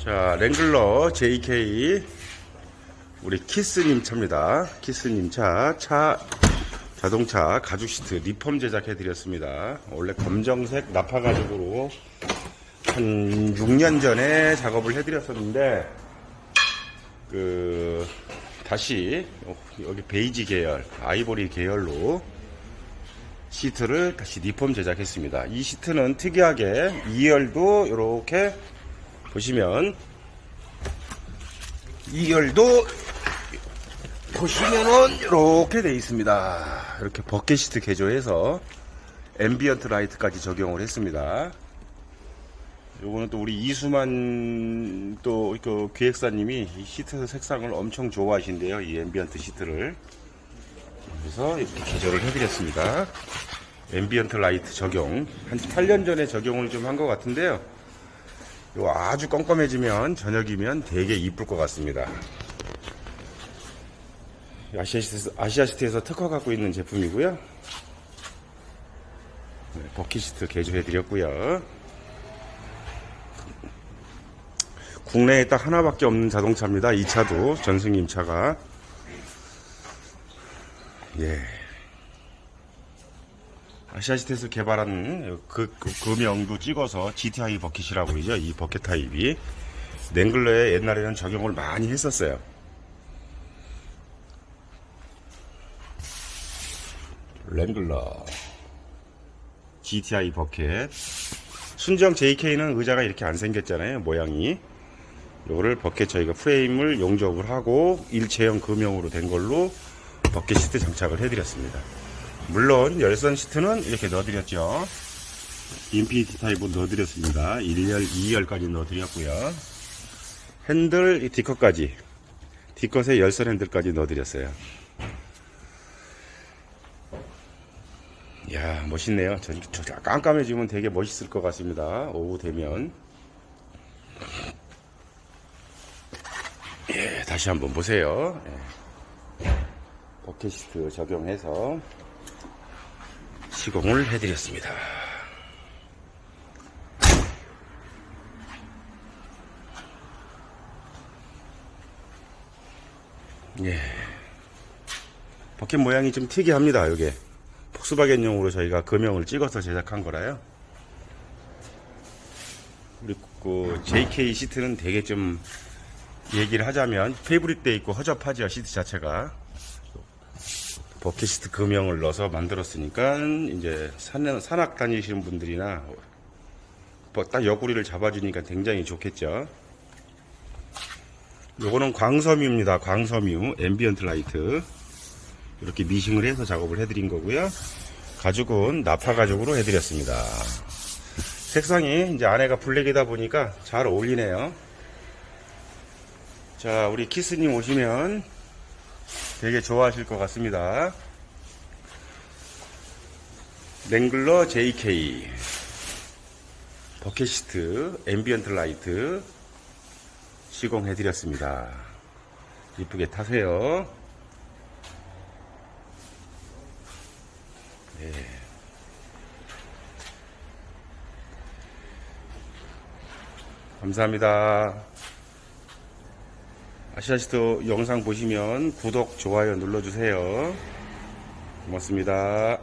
자, 랭글러 JK 우리 키스님 차입니다. 키스님 차 자동차 가죽 시트 리폼 제작해 드렸습니다. 원래 검정색 나파 가죽으로 한 6년 전에 작업을 해 드렸었는데 다시 여기 베이지 계열, 아이보리 계열로 시트를 다시 리폼 제작했습니다. 이 시트는 특이하게 2열도 이렇게 보시면 2열도 보시면은 이렇게 되어 있습니다. 이렇게 버켓 시트 개조해서 앰비언트 라이트까지 적용을 했습니다. 요거는 또 우리 이수만 또 기획사님이 이 시트 색상을 엄청 좋아하신대요. 이 앰비언트 시트를. 그래서 이렇게 개조를 해드렸습니다. 앰비언트 라이트 적용. 한 8년 전에 적용을 좀 한 것 같은데요. 요 아주 껌껌해지면 저녁이면 되게 이쁠 것 같습니다. 아시아시트에서 특허 갖고 있는 제품이고요. 네, 버킷 시트 개조해 드렸고요. 국내에 딱 하나밖에 없는 자동차입니다. 이 차도 전승님 차가. 예. 아시아시트에서 개발한 그 명도 찍어서 GTI 버킷이라고 그러죠. 이 버킷 타입이 랭글러에 옛날에는 적용을 많이 했었어요. 랭글러 GTI 버킷. 순정 JK는 의자가 이렇게 안 생겼잖아요. 모양이. 요거를 버킷 저희가 프레임을 용접을 하고 일체형 금형으로 된 걸로 버킷 시트 장착을 해드렸습니다. 물론 열선 시트는 이렇게 넣어드렸죠. 인피니티 타입은 넣어드렸습니다. 1열, 2열까지 넣어드렸고요. 핸들, 디컷까지, 디컷에 열선 핸들까지 넣어드렸어요. 이야, 멋있네요. 저 깜깜해지면 되게 멋있을 것 같습니다. 오후 되면. 예, 다시 한번 보세요. 예. 버킷 시트 적용해서 시공을 해드렸습니다. 예. 버킷 모양이 좀 특이합니다. 이게 폭스바겐용으로 저희가 금형을 찍어서 제작한 거라요. 그리고 JK 시트는 되게 좀 얘기를 하자면 페이브릭돼 있고 허접하죠. 시트 자체가. 버킷 시트 금형을 넣어서 만들었으니까 이제 산악 다니시는 분들이나 딱 옆구리를 잡아주니까 굉장히 좋겠죠. 요거는 광섬유입니다. 광섬유 앰비언트 라이트 이렇게 미싱을 해서 작업을 해드린 거고요. 가죽은 나파 가죽으로 해드렸습니다. 색상이 이제 안에가 블랙이다 보니까 잘 어울리네요. 자, 우리 키스님 오시면 되게 좋아하실 것 같습니다. 랭글러 JK 버킷 시트 앰비언트 라이트 시공해드렸습니다. 이쁘게 타세요. 네. 감사합니다. 아시아시트 영상 보시면 구독, 좋아요 눌러주세요. 고맙습니다.